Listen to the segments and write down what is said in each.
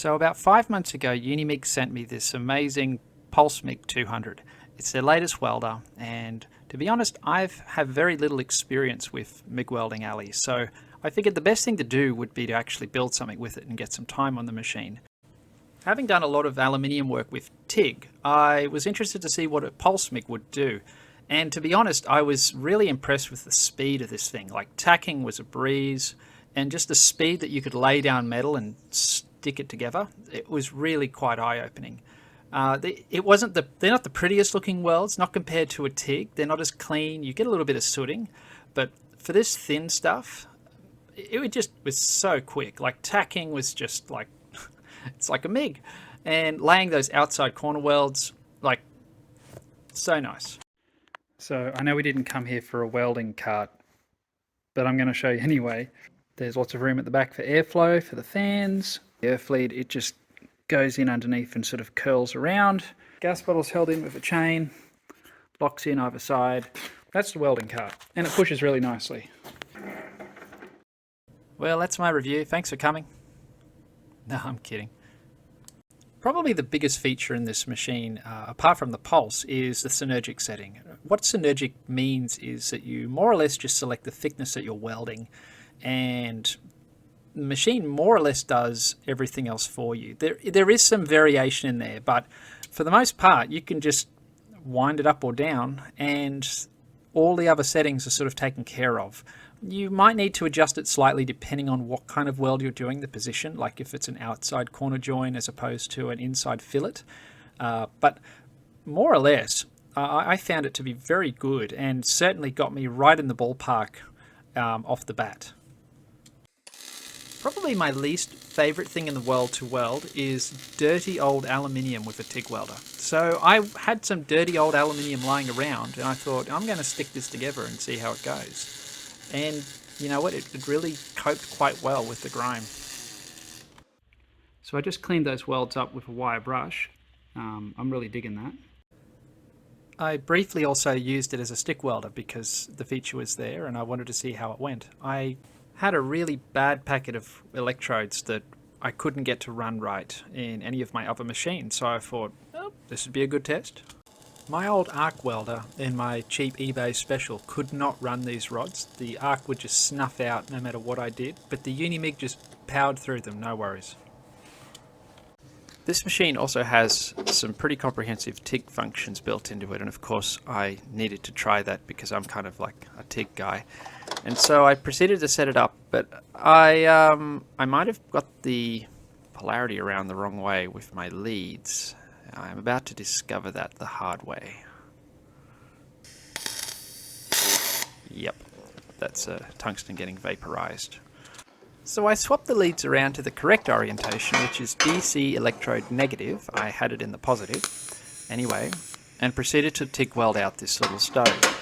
So about 5 months ago, UniMig sent me this amazing Pulse MIG 200. It's their latest welder, and to be honest, have very little experience with MIG welding alleys, so I figured the best thing to do would be to actually build something with it and get some time on the machine. Having done a lot of aluminium work with TIG, I was interested to see what a Pulse MIG would do. And to be honest, I was really impressed with the speed of this thing. Like, tacking was a breeze, and just the speed that you could lay down metal and stick it together, it was really quite eye-opening. They're not the prettiest looking welds, not compared to a TIG. They're not as clean. You get a little bit of sooting, but for this thin stuff, it just was so quick. Like, tacking was just like, it's like a MIG. And laying those outside corner welds, like, so nice. So I know we didn't come here for a welding cart, but I'm going to show you anyway. There's lots of room at the back for airflow for the fans. The air fleet, it just goes in underneath and sort of curls around. Gas bottle's held in with a chain, locks in either side. That's the welding cart, and it pushes really nicely. Well, that's my review. Thanks for coming. No, I'm kidding. Probably the biggest feature in this machine, apart from the pulse, is the Synergic setting. What Synergic means is that you more or less just select the thickness that you're welding, and the machine more or less does everything else for you. There is some variation in there, but for the most part, you can just wind it up or down, and all the other settings are sort of taken care of. You might need to adjust it slightly depending on what kind of weld you're doing, the position, like if it's an outside corner join as opposed to an inside fillet. But more or less, I found it to be very good and certainly got me right in the ballpark off the bat. Probably my least favorite thing in the world to weld is dirty old aluminium with a TIG welder. So I had some dirty old aluminium lying around, and I thought, I'm going to stick this together and see how it goes. And you know what, it really coped quite well with the grime. So I just cleaned those welds up with a wire brush. I'm really digging that. I briefly also used it as a stick welder because the feature was there and I wanted to see how it went. I had a really bad packet of electrodes that I couldn't get to run right in any of my other machines, so I thought, oh, this would be a good test. My old arc welder in my cheap eBay special could not run these rods. The arc would just snuff out no matter what I did, but the UniMig just powered through them, no worries. This machine also has some pretty comprehensive TIG functions built into it, and of course I needed to try that because I'm kind of like a TIG guy. And so I proceeded to set it up, but I might have got the polarity around the wrong way with my leads. I'm about to discover that the hard way. Yep, that's tungsten getting vaporized. So I swapped the leads around to the correct orientation, which is DC electrode negative. I had it in the positive anyway, and proceeded to TIG weld out this little stove.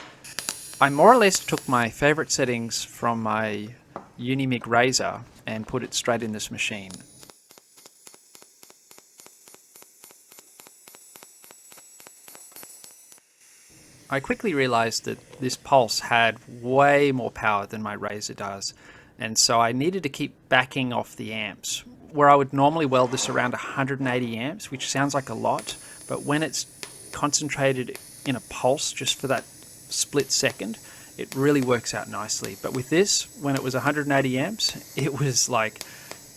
I more or less took my favorite settings from my UniMig razor and put it straight in this machine. I quickly realized that this pulse had way more power than my razor does, and so I needed to keep backing off the amps. Where I would normally weld this around 180 amps, which sounds like a lot, but when it's concentrated in a pulse just for that split second, it really works out nicely. But with this, when it was 180 amps, it was like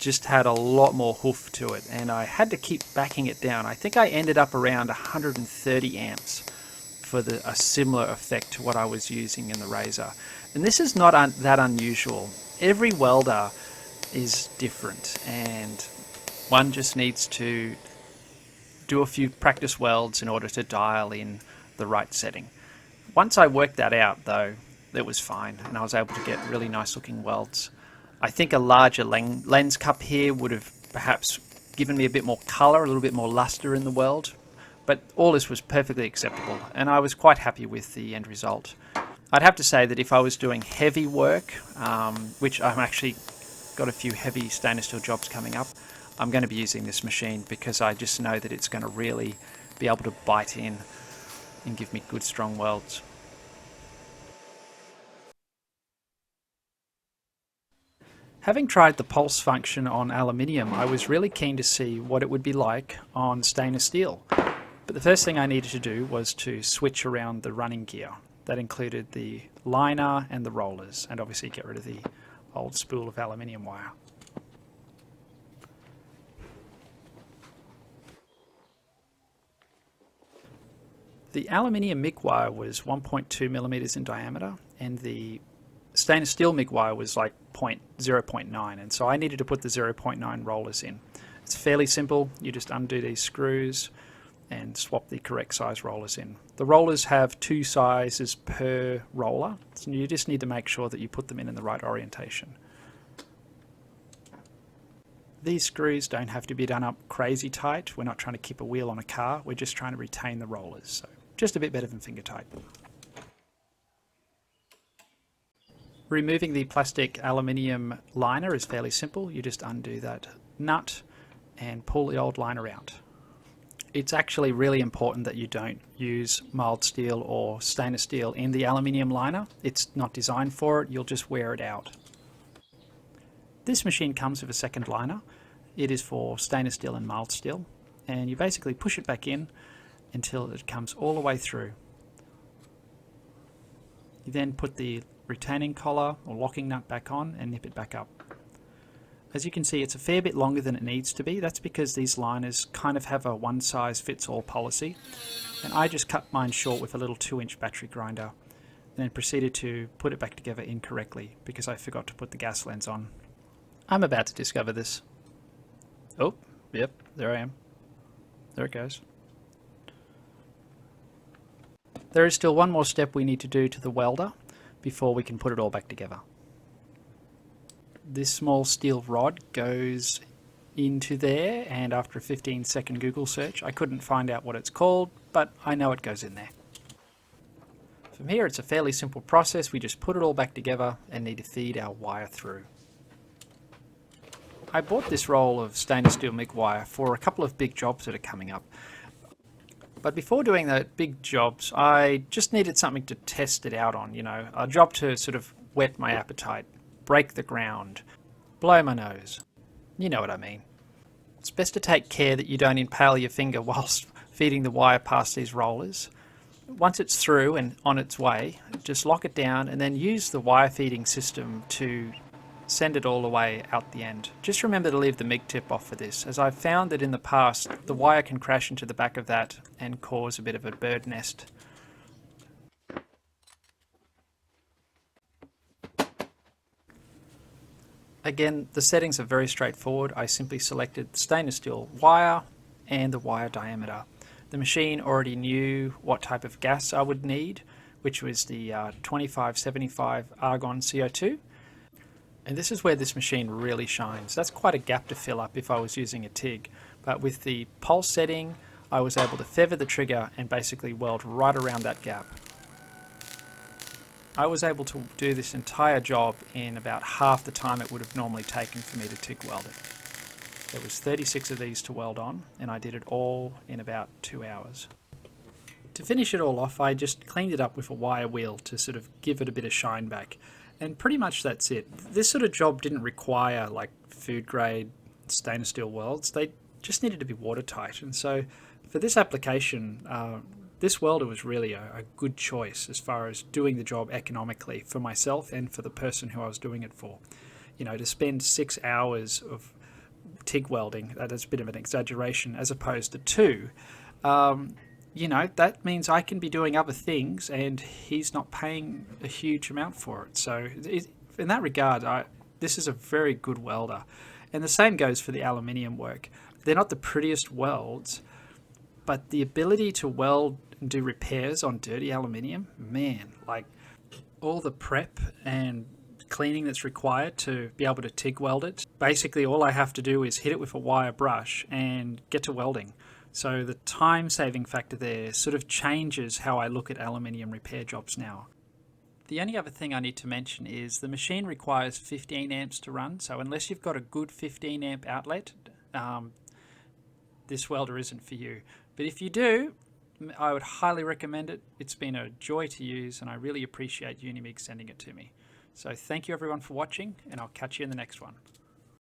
just had a lot more hoof to it, and I had to keep backing it down. I think I ended up around 130 amps for a similar effect to what I was using in the razor. And this is not that unusual. Every welder is different, and one just needs to do a few practice welds in order to dial in the right setting. Once I worked that out though, it was fine, and I was able to get really nice looking welds. I think a larger lens cup here would have perhaps given me a bit more color, a little bit more luster in the weld. But all this was perfectly acceptable, and I was quite happy with the end result. I'd have to say that if I was doing heavy work, which I've actually got a few heavy stainless steel jobs coming up, I'm going to be using this machine because I just know that it's going to really be able to bite in and give me good strong welds. Having tried the pulse function on aluminium, I was really keen to see what it would be like on stainless steel. But the first thing I needed to do was to switch around the running gear. That included the liner and the rollers, and obviously get rid of the old spool of aluminium wire. The aluminium MIG wire was 1.2 millimeters in diameter, and the stainless steel MIG wire was like 0.9, and so I needed to put the 0.9 rollers in. It's fairly simple. You just undo these screws and swap the correct size rollers in. The rollers have 2 sizes per roller, so you just need to make sure that you put them in the right orientation. These screws don't have to be done up crazy tight. We're not trying to keep a wheel on a car, we're just trying to retain the rollers, so just a bit better than finger tight. Removing the plastic aluminium liner is fairly simple. You just undo that nut and pull the old liner out. It's actually really important that you don't use mild steel or stainless steel in the aluminium liner. It's not designed for it, you'll just wear it out. This machine comes with a second liner. It is for stainless steel and mild steel, and you basically push it back in until it comes all the way through. You then put the retaining collar or locking nut back on and nip it back up. As you can see, it's a fair bit longer than it needs to be. That's because these liners kind of have a one-size-fits-all policy, and I just cut mine short with a little 2-inch battery grinder and then proceeded to put it back together incorrectly because I forgot to put the gas lens on. I'm about to discover this. Oh, yep, there I am. There it goes. There is still one more step we need to do to the welder before we can put it all back together. This small steel rod goes into there, and after a 15-second Google search I couldn't find out what it's called, but I know it goes in there. From here it's a fairly simple process. We just put it all back together and need to feed our wire through. I bought this roll of stainless steel MIG wire for a couple of big jobs that are coming up. But before doing the big jobs, I just needed something to test it out on, a job to sort of whet my appetite, break the ground, blow my nose. You know what I mean. It's best to take care that you don't impale your finger whilst feeding the wire past these rollers. Once it's through and on its way, just lock it down and then use the wire feeding system to send it all the way out the end. Just remember to leave the MIG tip off for this, as I've found that in the past the wire can crash into the back of that and cause a bit of a bird nest. Again, the settings are very straightforward. I simply selected stainless steel wire and the wire diameter. The machine already knew what type of gas I would need, which was the 2575 argon CO2. And this is where this machine really shines. That's quite a gap to fill up if I was using a TIG. But with the pulse setting, I was able to feather the trigger and basically weld right around that gap. I was able to do this entire job in about half the time it would have normally taken for me to TIG weld it. There was 36 of these to weld on, and I did it all in about 2 hours. To finish it all off, I just cleaned it up with a wire wheel to sort of give it a bit of shine back. And pretty much that's it. This sort of job didn't require like food grade stainless steel welds. They just needed to be watertight. And so for this application, this welder was really a good choice as far as doing the job economically for myself and for the person who I was doing it for. To spend 6 hours of TIG welding, that is a bit of an exaggeration, as opposed to 2, that means I can be doing other things and he's not paying a huge amount for it. So in that regard, this is a very good welder. And the same goes for the aluminium work. They're not the prettiest welds, but the ability to weld and do repairs on dirty aluminium, man, like all the prep and cleaning that's required to be able to TIG weld it. Basically, all I have to do is hit it with a wire brush and get to welding. So the time saving factor there sort of changes how I look at aluminium repair jobs now. The only other thing I need to mention is the machine requires 15 amps to run, so unless you've got a good 15 amp outlet, this welder isn't for you. But if you do, I would highly recommend it. It's been a joy to use and I really appreciate UniMig sending it to me. So thank you everyone for watching, and I'll catch you in the next one.